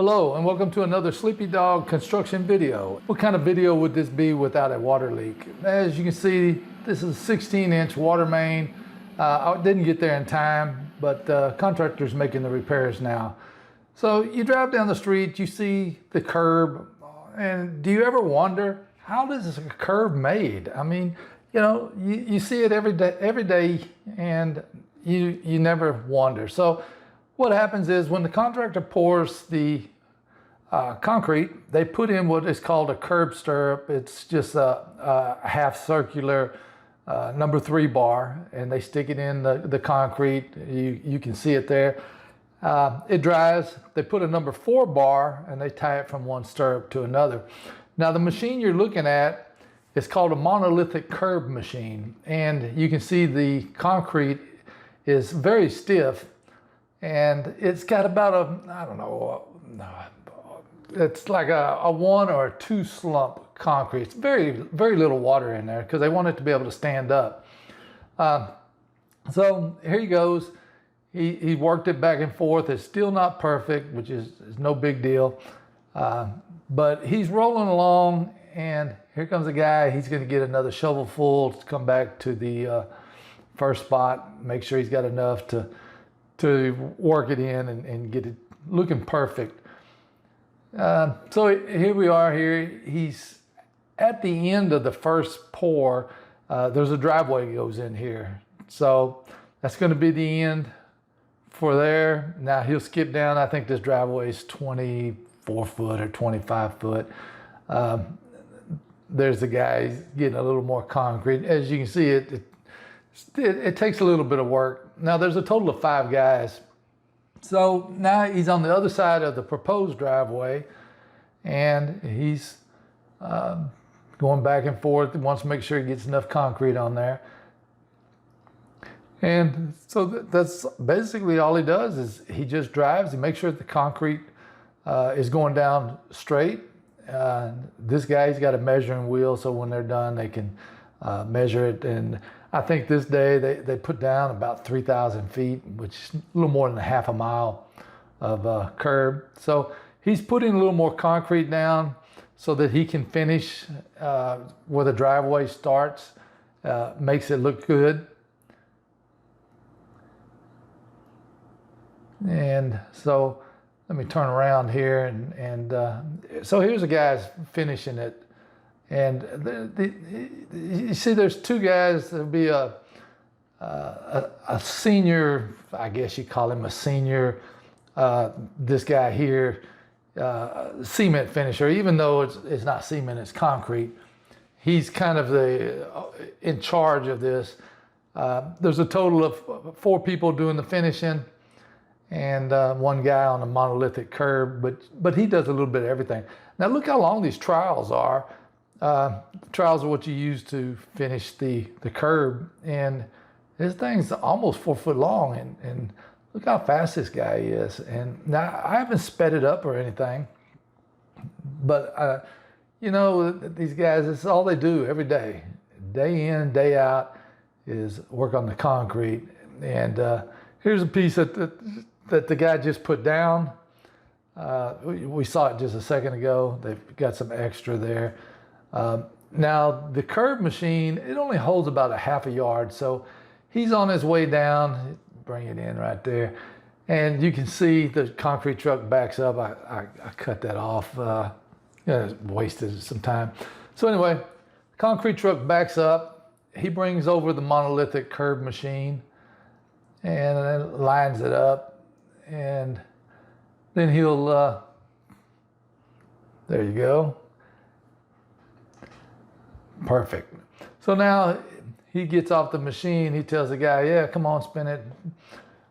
Hello and welcome to another Sleepy Dog construction video. What kind of video would this be without a water leak? As you can see, this is a 16-inch water main. I didn't get there in time, but contractor's making the repairs now. So you drive down the street, you see the curb, and do you ever wonder, how does a curb made? I mean, you see it every day and you never wonder. So what happens is when the contractor pours the concrete, they put in what is called a curb stirrup. It's just a half circular number 3 bar, and they stick it in the concrete. You can see it there. It dries. They put a number 4 bar and they tie it from one stirrup to another. Now the machine you're looking at is called a monolithic curb machine, and you can see the concrete is very stiff. And it's got about it's like a 1 or a 2 slump concrete. It's very, very little water in there because they want it to be able to stand up. So here he goes. He worked it back and forth. It's still not perfect, which is no big deal. But he's rolling along, and here comes a guy. He's going to get another shovel full to come back to the first spot, make sure he's got enough to work it in and get it looking perfect. So here we are here. He's at the end of the first pour. There's a driveway that goes in here. So that's going to be the end for there. Now he'll skip down. I think this driveway is 24 foot or 25 foot. There's the guy. He's getting a little more concrete. As you can see, it takes a little bit of work. Now there's a total of 5 guys. So now he's on the other side of the proposed driveway, and he's going back and forth. He wants to make sure he gets enough concrete on there. And so that's basically all he does, is he just drives and makes sure the concrete is going down straight. This guy's got a measuring wheel, so when they're done, they can measure it. And I think this day they put down about 3,000 feet, which is a little more than a half a mile of curb. So he's putting a little more concrete down so that he can finish where the driveway starts, makes it look good. And so let me turn around here, and so here's the guys finishing it. And you see, there's 2 guys. There'll be a senior, I guess you call him a senior. This guy here, cement finisher. Even though it's not cement, it's concrete. He's kind of in charge of this. There's a total of 4 people doing the finishing, and 1 guy on a monolithic curb. But he does a little bit of everything. Now look how long these trowels are. Trowels are what you use to finish the curb, and this thing's almost 4 foot long, and look how fast this guy is. And now I haven't sped it up or anything, but these guys, it's all they do every day in, day out, is work on the concrete. And here's a piece that the guy just put down. We saw it just a second ago. They've got some extra there. Now the curb machine, it only holds about a half a yard, so he's on his way down. Bring it in right there, and you can see the concrete truck backs up. I cut that off. Wasted some time. So anyway, concrete truck backs up. He brings over the monolithic curb machine and then lines it up, and then he'll there you go. Perfect. So now he gets off the machine. He tells the guy, "Yeah, come on, spin it."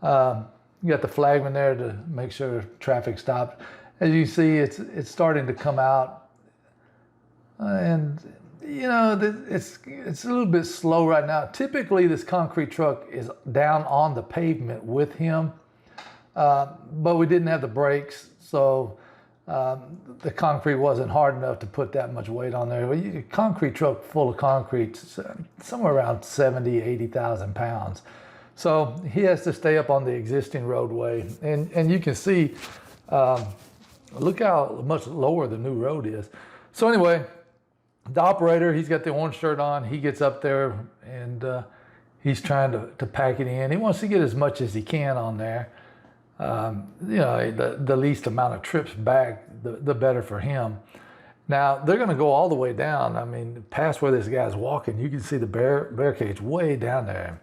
You got the flagman there to make sure traffic stops. As you see, it's starting to come out, and it's a little bit slow right now. Typically, this concrete truck is down on the pavement with him, but we didn't have the brakes, so the concrete wasn't hard enough to put that much weight on there. A concrete truck full of concrete, somewhere around 70, 80,000 pounds. So he has to stay up on the existing roadway. And you can see look how much lower the new road is. So anyway, the operator, he's got the orange shirt on. He gets up there and he's trying to pack it in. He wants to get as much as he can on there. You know, the least amount of trips back, the better for him. Now, they're going to go all the way down. I mean, past where this guy's walking, you can see the bear cage way down there.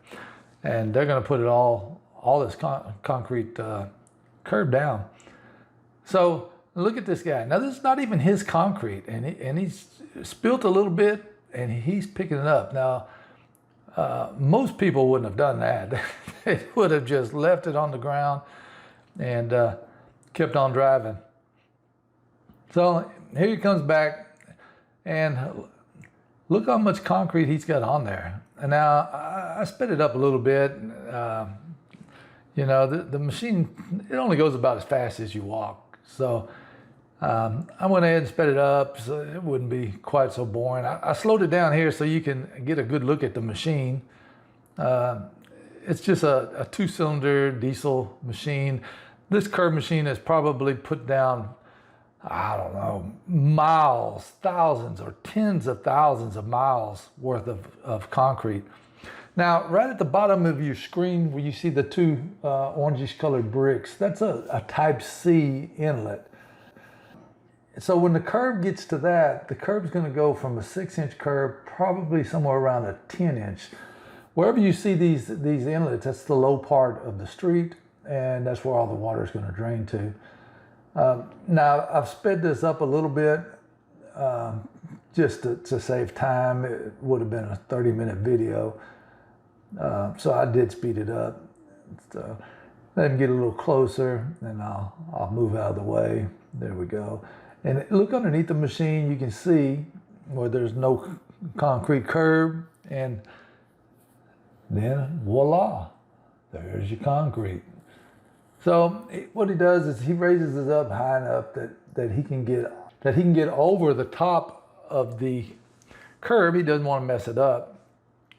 And they're going to put it all this concrete curb down. So look at this guy. Now, this is not even his concrete. And he's spilt a little bit, and he's picking it up. Now, most people wouldn't have done that. They would have just left it on the ground and kept on driving. So here he comes back, and look how much concrete he's got on there. And now I sped it up a little bit. You know, the machine, it only goes about as fast as you walk. So I went ahead and sped it up so it wouldn't be quite so boring. I slowed it down here so you can get a good look at the machine. It's just a 2-cylinder diesel machine. This curb machine has probably put down, I don't know, miles, thousands or tens of thousands of miles worth of concrete. Now, right at the bottom of your screen where you see the two orangish colored bricks, that's a type C inlet. So when the curb gets to that, the curb's going to go from a 6-inch curb probably somewhere around a 10-inch. Wherever you see these inlets, that's the low part of the street, and that's where all the water is going to drain to. Now, I've sped this up a little bit just to save time. It would have been a 30-minute video, so I did speed it up. So let him get a little closer, and I'll move out of the way. There we go. And look underneath the machine, you can see where there's no concrete curb, and then voila, there's your concrete. So what he does is he raises it up high enough that he can get over the top of the curb. He doesn't want to mess it up.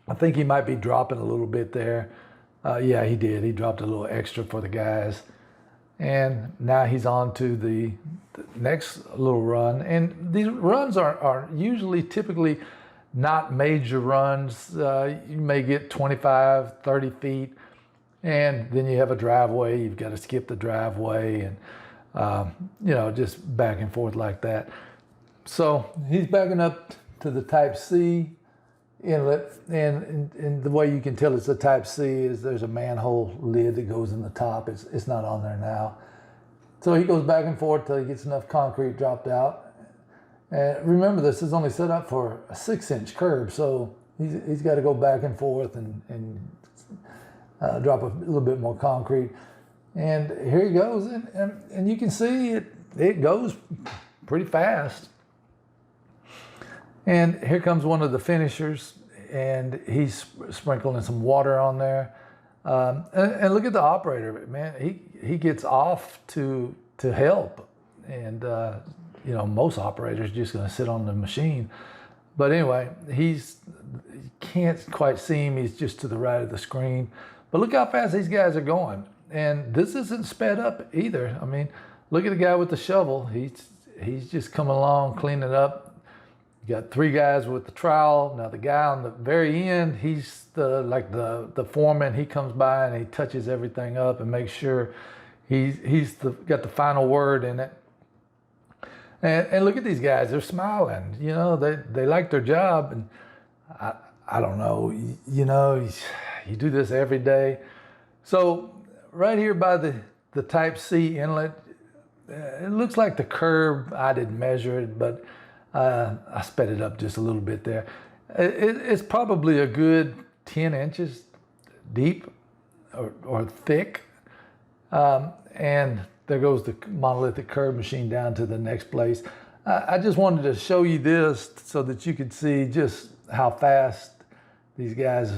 I think he might be dropping a little bit there. Yeah, he did. He dropped a little extra for the guys. And now he's on to the next little run. And these runs are usually typically not major runs. You may get 25, 30 feet. And then you have a driveway. You've got to skip the driveway and, you know, just back and forth like that. So he's backing up to the type C inlet. And the way you can tell it's a type C is there's a manhole lid that goes in the top. It's not on there now. So he goes back and forth till he gets enough concrete dropped out. And remember, this is only set up for a 6-inch curb. So he's got to go back and forth and drop a little bit more concrete. And here he goes. And you can see it goes pretty fast. And here comes one of the finishers, and he's sprinkling some water on there. And look at the operator, man. He gets off to help. And, you know, most operators are just going to sit on the machine. But anyway, you can't quite see him. He's just to the right of the screen. But look how fast these guys are going. And this isn't sped up either. I mean, look at the guy with the shovel. He's just coming along, cleaning up. You got 3 guys with the trowel. Now the guy on the very end, he's the foreman. He comes by and he touches everything up and makes sure he's got the final word in it. And look at these guys. They're smiling. You know, they like their job. And I don't know. You know, you do this every day. So right here by the type C inlet, it looks like the curb. I didn't measure it, but I sped it up just a little bit there. It's probably a good 10 inches deep or thick. And there goes the monolithic curb machine down to the next place. I just wanted to show you this so that you could see just how fast these guys,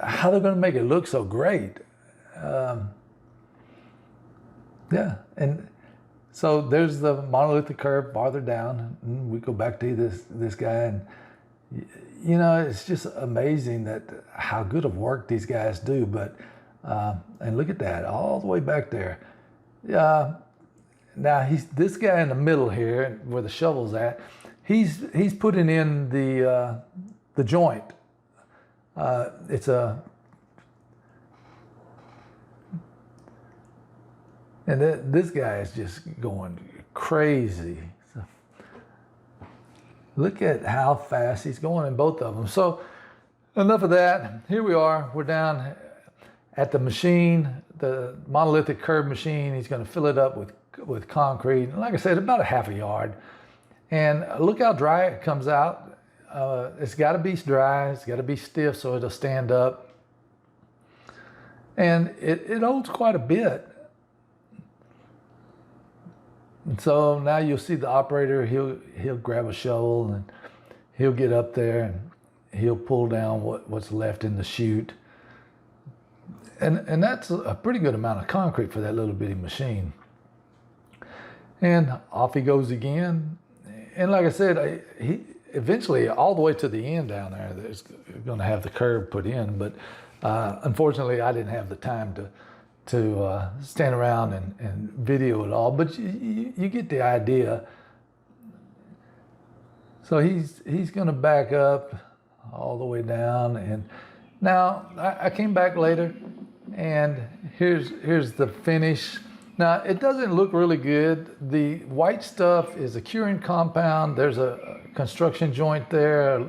how they're going to make it look so great. Yeah, and so there's the monolithic curb farther down. And we go back to this guy, and you know, it's just amazing that how good of work these guys do. But and look at that, all the way back there. Yeah, now this guy in the middle here, where the shovel's at, he's putting in the joint. It's a, and this guy is just going crazy. So look at how fast he's going in both of them. So enough of that. Here we are. We're down at the machine, the monolithic curb machine. He's going to fill it up with concrete. And like I said, about a half a yard. And look how dry it comes out. It's got to be dry. It's got to be stiff so it'll stand up. And it holds quite a bit. And so now you'll see the operator, he'll grab a shovel and he'll get up there and he'll pull down what's left in the chute. And that's a pretty good amount of concrete for that little bitty machine. And off he goes again. And like I said, he eventually all the way to the end down there, there's going to have the curb put in. But unfortunately, I didn't have the time to stand around and video it all, but you get the idea. So he's going to back up all the way down, and now I came back later, and here's the finish. Now it doesn't look really good. The white stuff is a curing compound. There's a construction joint there,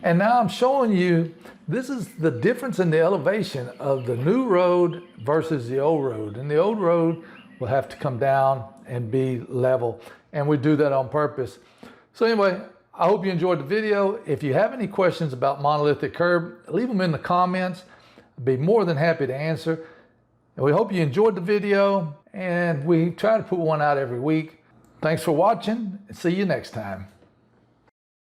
and now I'm showing you. This is the difference in the elevation of the new road versus the old road. And the old road will have to come down and be level. And we do that on purpose. So anyway, I hope you enjoyed the video. If you have any questions about monolithic curb, leave them in the comments. I'd be more than happy to answer. And we hope you enjoyed the video. And we try to put one out every week. Thanks for watching. See you next time.